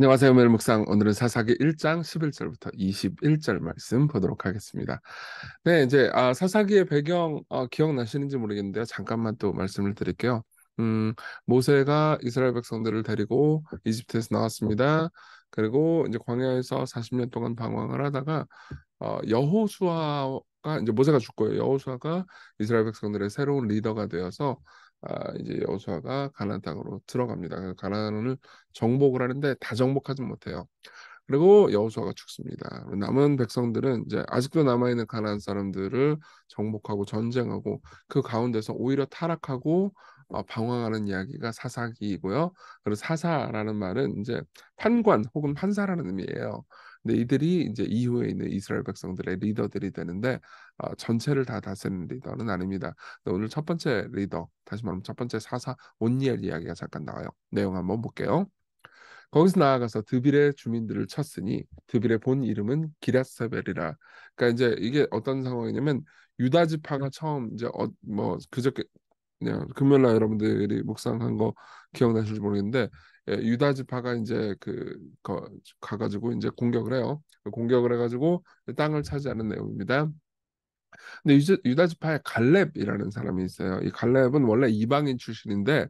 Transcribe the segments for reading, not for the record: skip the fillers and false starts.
안녕하세요. 매일 묵상. 오늘은 사사기 1장 11절부터 21절 말씀 보도록 하겠습니다. 네, 이제 사사기의 배경 기억나시는지 모르겠는데요. 잠깐만 또 말씀을 드릴게요. 음, 모세가 이스라엘 백성들을 데리고 이집트에서 나왔습니다. 그리고 이제 광야에서 40년 동안 방황을 하다가 여호수아가 이제 모세가 죽고요. 여호수아가 이스라엘 백성들의 새로운 리더가 되어서 이제 여호수아가 가나안 땅으로 들어갑니다. 그래서 가나안을 정복을 하는데 다 정복하지 못해요. 그리고 여호수아가 죽습니다. 남은 백성들은 이제 아직도 남아있는 가나안 사람들을 정복하고 전쟁하고 그 가운데서 오히려 타락하고 방황하는 이야기가 사사기이고요. 그리고 사사라는 말은 이제 판관 혹은 판사라는 의미예요. 근데 이들이 이제 이후에 있는 이스라엘 백성들의 리더들이 되는데 전체를 다 다스리는 리더는 아닙니다. 근데 오늘 첫 번째 리더, 다시 말하면 첫 번째 사사 온니엘 이야기가 잠깐 나와요. 내용 한번 볼게요. 거기서 나아가서 드빌의 주민들을 쳤으니 드빌의 본 이름은 기럇세벨이라. 그러니까 이제 이게 어떤 상황이냐면 유다 지파가 처음 이제 뭐 그저께 그냥 금요일 날 여러분들이 묵상한 거 기억나실지 모르겠는데 유다 지파가 이제 가가지고 이제 공격을 해요. 공격을 해가지고 땅을 차지하는 내용입니다. 근데 유다 지파에 갈렙이라는 사람이 있어요. 이 갈렙은 원래 이방인 출신인데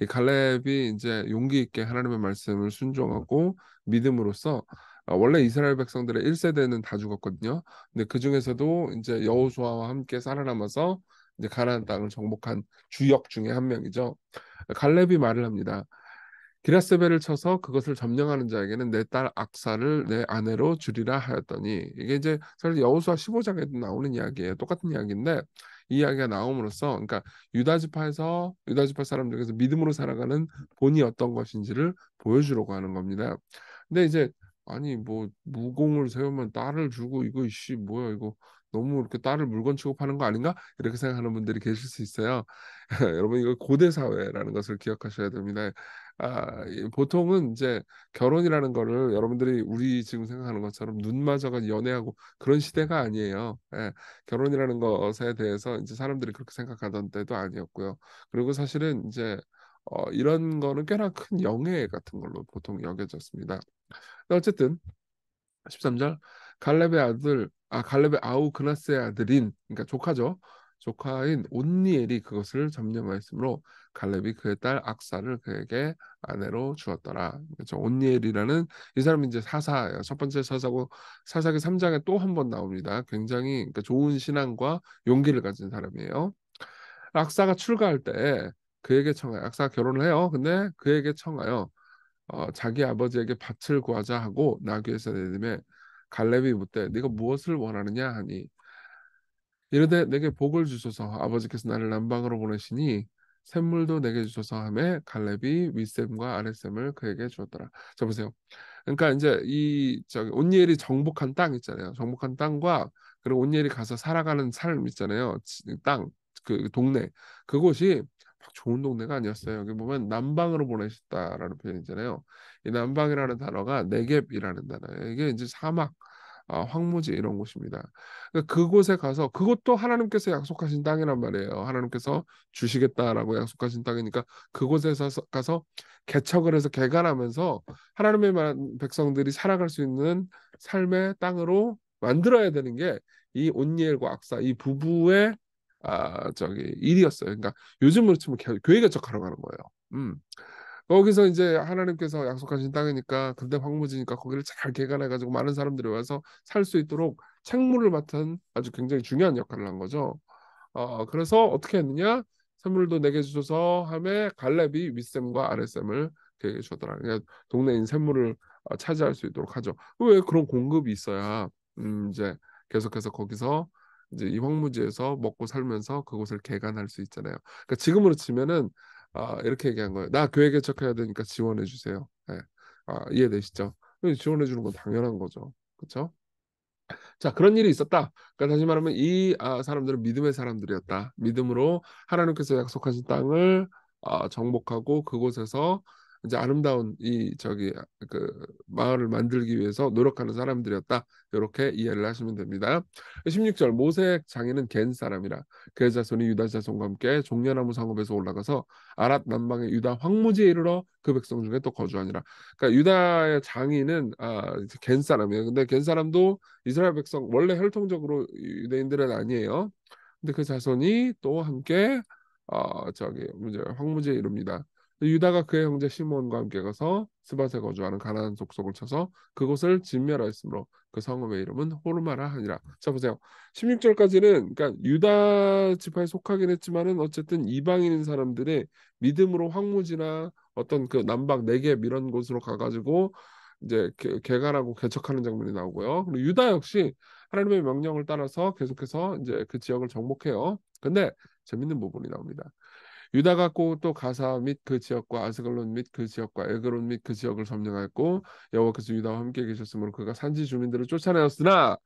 이 갈렙이 이제 용기 있게 하나님의 말씀을 순종하고 믿음으로써 원래 이스라엘 백성들의 1세대는 다 죽었거든요. 근데 그 중에서도 이제 여호수아와 함께 살아남아서 이제 가나안 땅을 정복한 주역 중에 한 명이죠. 갈렙이 말을 합니다. 기라스베를 쳐서 그것을 점령하는 자에게는 내 딸 악사를 내 아내로 주리라 하였더니 이게 이제 사실 여호수아 15장에도 나오는 이야기예요. 똑같은 이야기인데 이 이야기가 나옴으로써 그러니까 유다 지파 사람 중에서 믿음으로 살아가는 본이 어떤 것인지를 보여주려고 하는 겁니다. 근데 이제 아니 뭐 무공을 세우면 딸을 주고 이거 이씨 뭐야 이거 너무 이렇게 딸을 물건 취급하는 거 아닌가? 이렇게 생각하는 분들이 계실 수 있어요. 여러분 이거 고대 사회라는 것을 기억하셔야 됩니다. 보통은 이제 결혼이라는 거를 여러분들이 우리 지금 생각하는 것처럼 눈 맞아가 연애하고 그런 시대가 아니에요. 결혼이라는 것에 대해서 이제 사람들이 그렇게 생각하던 때도 아니었고요. 그리고 사실은 이제 이런 거는 꽤나 큰 영예 같은 걸로 보통 여겨졌습니다. 어쨌든 13절 갈렙의 아우 그나스의 아들인 그러니까 조카죠. 조카인 온니엘이 그것을 점령하였으므로 갈렙이 그의 딸 악사를 그에게 아내로 주었더라. 그렇죠. 온니엘이라는 이 사람이 이제 사사예요. 첫 번째 사사고 사사기 3장에 또 한 번 나옵니다. 굉장히 그러니까 좋은 신앙과 용기를 가진 사람이에요. 악사가 출가할 때 그에게 청하여 악사가 결혼을 해요. 근데 그에게 청하여 자기 아버지에게 밭을 구하자 하고 나귀에서 내림에 갈렙이 묻되 네가 무엇을 원하느냐 하니 이르되 내게 복을 주소서 아버지께서 나를 남방으로 보내시니 샘물도 내게 주소서 하매 갈렙이 윗샘과 아랫샘을 그에게 주었더라. 자 보세요. 그러니까 이제 이 저기 온니엘이 정복한 땅 있잖아요. 정복한 땅과 그리고 온니엘이 가서 살아가는 삶 있잖아요. 땅, 그 동네. 그곳이 막 좋은 동네가 아니었어요. 여기 보면 남방으로 보내셨다라는 표현이잖아요. 이 남방이라는 단어가 네겝이라는 단어예요. 이게 이제 사막, 황무지 이런 곳입니다. 그러니까 그곳에 가서 그것도 하나님께서 약속하신 땅이란 말이에요. 하나님께서 주시겠다라고 약속하신 땅이니까 그곳에서 가서 개척을 해서 개간하면서 하나님의 백성들이 살아갈 수 있는 삶의 땅으로 만들어야 되는 게 이 온니엘과 악사 이 부부의 저기 일이었어요. 그러니까 요즘으로 치면 교회 개척하러 가는 거예요. 거기서 이제 하나님께서 약속하신 땅이니까 근데 황무지니까 거기를 잘 개간해가지고 많은 사람들이 와서 살 수 있도록 책무를 맡은 아주 굉장히 중요한 역할을 한 거죠. 그래서 어떻게 했느냐? 샘물도 내게 주소서 하매 갈렙이 윗샘과 아랫샘을 그에게 주더라. 그러니까 동네인 샘물을 차지할 수 있도록 하죠. 왜 그런 공급이 있어야 이제 계속해서 거기서 이제 이 황무지에서 먹고 살면서 그곳을 개간할 수 있잖아요. 그러니까 지금으로 치면은 이렇게 얘기한 거예요. 나 교회 개척해야 되니까 지원해 주세요. 네. 이해되시죠? 지원해 주는 건 당연한 거죠. 그렇죠? 자, 그런 일이 있었다. 그러니까 다시 말하면 이 사람들은 믿음의 사람들이었다. 믿음으로 하나님께서 약속하신 땅을 정복하고 그곳에서 이제 아름다운 이 저기 그 마을을 만들기 위해서 노력하는 사람들이었다. 이렇게 이해를 하시면 됩니다. 16절 모세의 장인은 겐 사람이라 그의 자손이 유다 자손과 함께 종려나무 상업에서 올라가서 아랏 남방의 유다 황무지에 이르러 그 백성 중에 또 거주하니라. 그러니까 유다의 장인은 겐 사람이에요. 근데 겐 사람도 이스라엘 백성 원래 혈통적으로 유대인들은 아니에요. 근데 그 자손이 또 함께 저기 황무지에 이릅니다. 유다가 그의 형제 시몬과 함께 가서 스밧에 거주하는 가나안 족속을 쳐서 그곳을 진멸하였으므로 그 성읍의 이름은 호르마라 하니라. 자 보세요. 16절까지는 그러니까 유다 지파에 속하긴 했지만은 어쨌든 이방인인 사람들의 믿음으로 황무지나 어떤 그 남방 네겝 이런 곳으로 가가지고 이제 개간하고 개척하는 장면이 나오고요. 그리고 유다 역시 하나님의 명령을 따라서 계속해서 이제 그 지역을 정복해요. 근데 재밌는 부분이 나옵니다. 유다가 또 가사 및 그 지역과 아스갈론 및 그 지역과 에그론 및 그 지역을 점령하였고 여호와께서 유다와 함께 계셨으므로 그가 산지 주민들을 쫓아내었으나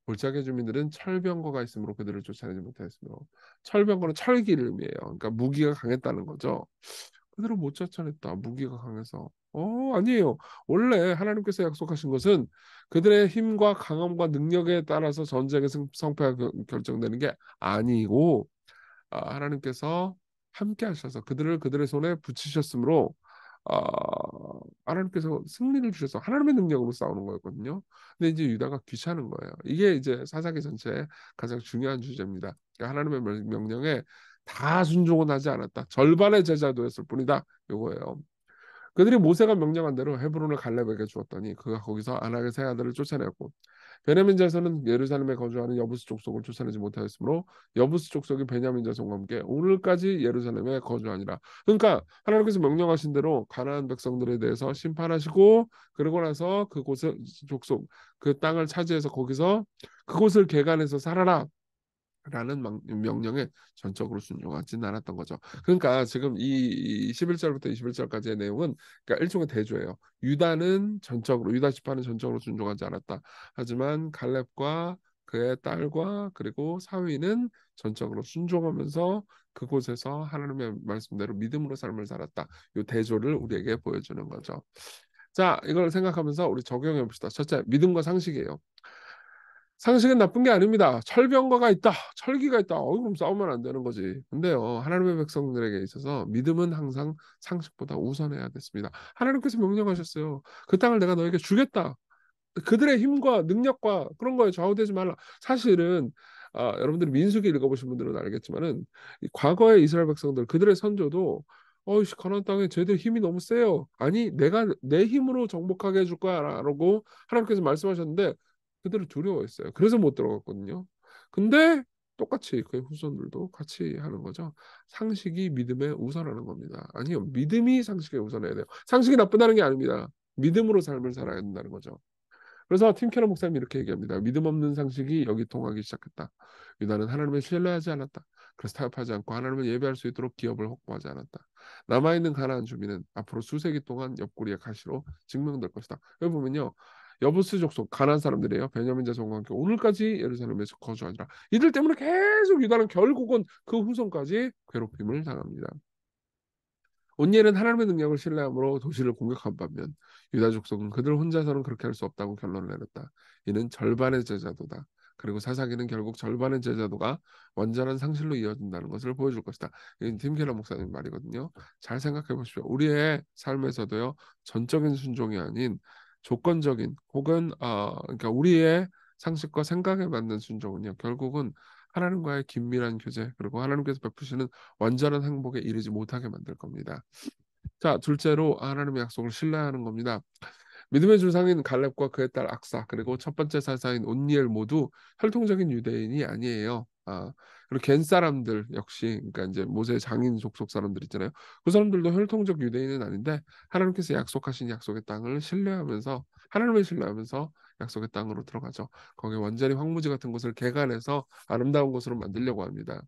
골짜기 주민들은 철병거가 있으므로 그들을 쫓아내지 못하였으므로 철병거는 철기를 의미해요. 그러니까 무기가 강했다는 거죠. 그대로 못 쫓아냈다. 무기가 강해서. 아니에요. 원래 하나님께서 약속하신 것은 그들의 힘과 강함과 능력에 따라서 전쟁의 성패가 결정되는 게 아니고 하나님께서 함께 하셔서 그들을 그들의 손에 붙이셨으므로 아, 하나님께서 승리를 주셔서 하나님의 능력으로 싸우는 거였거든요. 근데 이제 유다가 귀찮은 거예요. 이게 이제 사사기 전체의 가장 중요한 주제입니다. 그러니까 하나님의 명령에 다 순종은 하지 않았다. 절반의 제자도였을 뿐이다. 요거예요. 그들이 모세가 명령한 대로 헤브론을 갈렙에게 주었더니 그가 거기서 아낙의 세 아들을 쫓아내었고 베냐민 자손은 예루살렘에 거주하는 여부스 족속을 쫓아내지 못하였으므로 여부스 족속이 베냐민 자손과 함께 오늘까지 예루살렘에 거주하니라. 그러니까 하나님께서 명령하신 대로 가나안 백성들에 대해서 심판하시고 그러고 나서 그곳을 족속 그 땅을 차지해서 거기서 그곳을 개간해서 살아라. 라는 명령에 전적으로 순종하지는 않았던 거죠. 그러니까 지금 이 11절부터 21절까지의 내용은 그러니까 일종의 대조예요. 유다 지파는 전적으로 순종하지 않았다. 하지만 갈렙과 그의 딸과 그리고 사위는 전적으로 순종하면서 그곳에서 하나님의 말씀대로 믿음으로 삶을 살았다. 이 대조를 우리에게 보여주는 거죠. 자, 이걸 생각하면서 우리 적용해 봅시다. 첫째, 믿음과 상식이에요. 상식은 나쁜 게 아닙니다. 철병거가 있다. 철기가 있다. 그럼 싸우면 안 되는 거지. 근데요, 하나님의 백성들에게 있어서 믿음은 항상 상식보다 우선해야 됐습니다. 하나님께서 명령하셨어요. 그 땅을 내가 너에게 주겠다. 그들의 힘과 능력과 그런 거에 좌우되지 말라. 사실은 여러분들이 민수기 읽어보신 분들은 알겠지만은 이 과거의 이스라엘 백성들 그들의 선조도 어이씨 가나안 땅에 쟤들 힘이 너무 세요. 아니 내가 내 힘으로 정복하게 해줄 거야라고 하나님께서 말씀하셨는데 그들을 두려워했어요. 그래서 못 들어갔거든요. 근데 똑같이 그의 후손들도 같이 하는 거죠. 상식이 믿음에 우선하는 겁니다. 아니요, 믿음이 상식에 우선해야 돼요. 상식이 나쁘다는 게 아닙니다. 믿음으로 삶을 살아야 된다는 거죠. 그래서 팀 캐러 목사님이 이렇게 얘기합니다. 믿음 없는 상식이 여기 통하기 시작했다. 유다는 하나님을 신뢰하지 않았다. 그래서 타협하지 않고 하나님을 예배할 수 있도록 기업을 확보하지 않았다. 남아있는 가나안 주민은 앞으로 수세기 동안 옆구리의 가시로 증명될 것이다. 여기 보면요. 여부스 족속 가나안 사람들이에요. 베냐민 자손과 함께 오늘까지 예루살렘에서 거주하니라. 이들 때문에 계속 유다는 결국은 그 후손까지 괴롭힘을 당합니다. 온니엘은 하나님의 능력을 신뢰함으로 도시를 공격한 반면 유다 족속은 그들 혼자서는 그렇게 할 수 없다고 결론을 내렸다. 이는 절반의 제자도다. 그리고 사사기는 결국 절반의 제자도가 완전한 상실로 이어진다는 것을 보여줄 것이다. 이건 팀 켈러 목사님 말이거든요. 잘 생각해 보십시오. 우리의 삶에서도요. 전적인 순종이 아닌 조건적인 혹은 그러니까 우리의 상식과 생각에 맞는 순종은요. 결국은 하나님과의 긴밀한 교제 그리고 하나님께서 베푸시는 완전한 행복에 이르지 못하게 만들 겁니다. 자, 둘째로 하나님의 약속을 신뢰하는 겁니다. 믿음의 조상인 갈렙과 그의 딸 악사 그리고 첫 번째 사사인 온니엘 모두 혈통적인 유대인이 아니에요. 그리고 겐 사람들 역시 그러니까 이제 모세의 장인 족속 사람들 있잖아요. 그 사람들도 혈통적 유대인은 아닌데 하나님께서 약속하신 약속의 땅을 신뢰하면서 하나님을 신뢰하면서 약속의 땅으로 들어가죠. 거기 완전히 황무지 같은 곳을 개간해서 아름다운 곳으로 만들려고 합니다.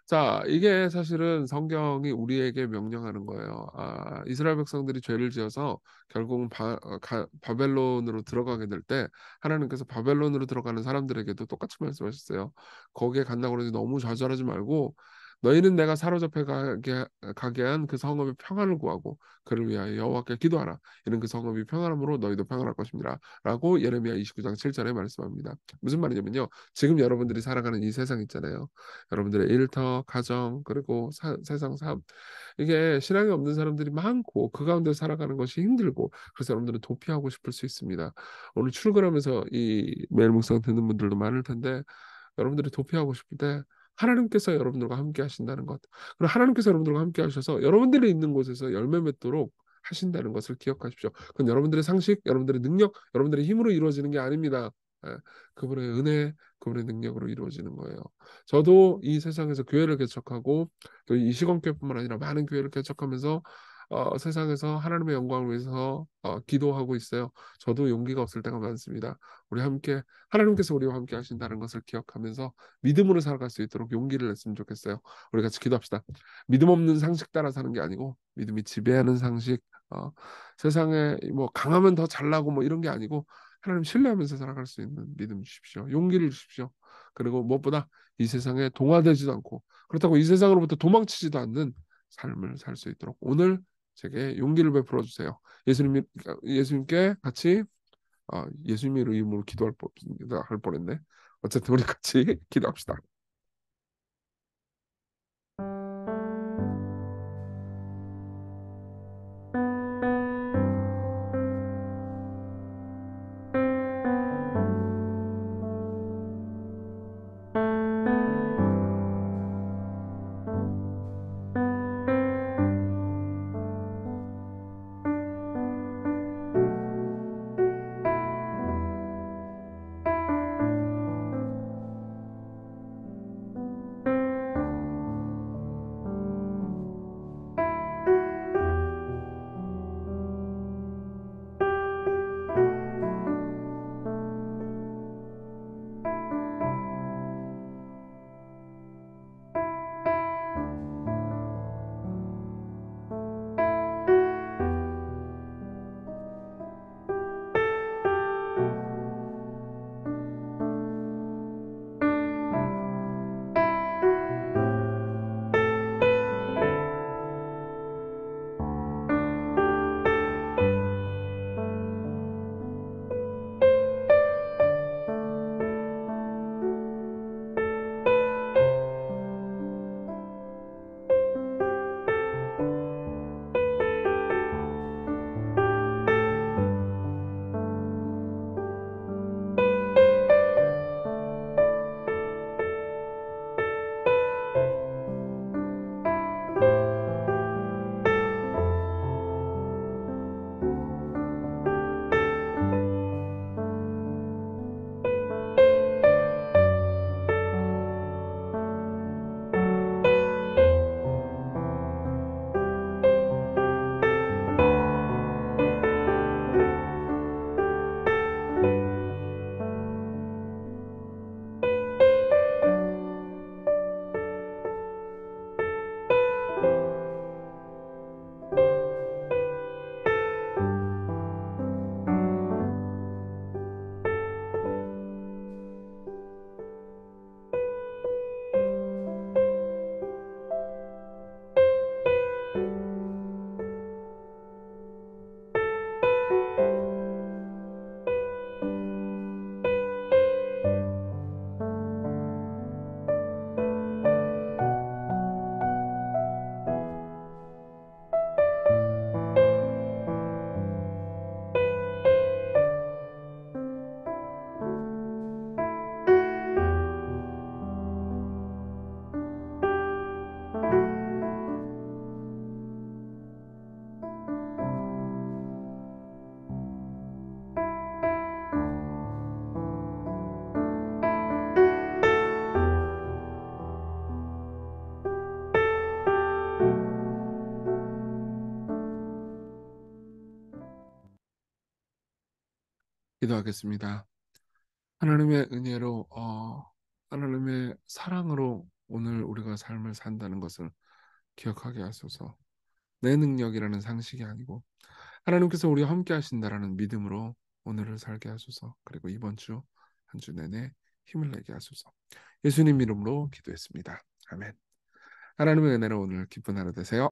자, 이게 사실은 성경이 우리에게 명령하는 거예요. 이스라엘 백성들이 죄를 지어서 결국은 바벨론으로 들어가게 될 때 하나님께서 바벨론으로 들어가는 사람들에게도 똑같이 말씀하셨어요. 거기에 간다고 그러지 너무 좌절하지 말고 너희는 내가 가게 한 그 성읍의 평안을 구하고 그를 위하여 여호와께 기도하라. 이는 그 성읍이 평안함으로 너희도 평안할 것입니다. 라고 예레미야 29장 7절에 말씀합니다. 무슨 말이냐면요. 지금 여러분들이 살아가는 이 세상 있잖아요. 여러분들의 일터, 가정, 그리고 세상 삶. 이게 신앙이 없는 사람들이 많고 그 가운데 살아가는 것이 힘들고 그래서 여러분들은 도피하고 싶을 수 있습니다. 오늘 출근하면서 이 매일 묵상 듣는 분들도 많을 텐데 여러분들이 도피하고 싶을 때 하나님께서 여러분들과 함께 하신다는 것. 그리고 하나님께서 여러분들과 함께 하셔서 여러분들이 있는 곳에서 열매 맺도록 하신다는 것을 기억하십시오. 그건 여러분들의 상식, 여러분들의 능력, 여러분들의 힘으로 이루어지는 게 아닙니다. 예, 그분의 은혜, 그분의 능력으로 이루어지는 거예요. 저도 이 세상에서 교회를 개척하고 또 이 시건교회뿐만 아니라 많은 교회를 개척하면서 세상에서 하나님의 영광을 위해서 기도하고 있어요. 저도 용기가 없을 때가 많습니다. 우리 함께 하나님께서 우리와 함께 하신다는 것을 기억하면서 믿음으로 살아갈 수 있도록 용기를 냈으면 좋겠어요. 우리 같이 기도합시다. 믿음 없는 상식 따라 사는 게 아니고 믿음이 지배하는 상식, 세상에 뭐 강하면 더 잘나고 뭐 이런 게 아니고 하나님 신뢰하면서 살아갈 수 있는 믿음 주십시오. 용기를 주십시오. 그리고 무엇보다 이 세상에 동화되지도 않고 그렇다고 이 세상으로부터 도망치지도 않는 삶을 살 수 있도록 오늘 제게 용기를 베풀어 주세요. 예수님께 같이 예수님의 이름으로 할 뻔했네. 어쨌든 우리 같이 기도합시다. 기도하겠습니다. 하나님의 은혜로 하나님의 사랑으로 오늘 우리가 삶을 산다는 것을 기억하게 하소서. 내 능력이라는 상식이 아니고 하나님께서 우리와 함께 하신다라는 믿음으로 오늘을 살게 하소서. 그리고 이번 주 한 주 내내 힘을 내게 하소서. 예수님 이름으로 기도했습니다. 아멘. 하나님의 은혜로 오늘 기쁜 하루 되세요.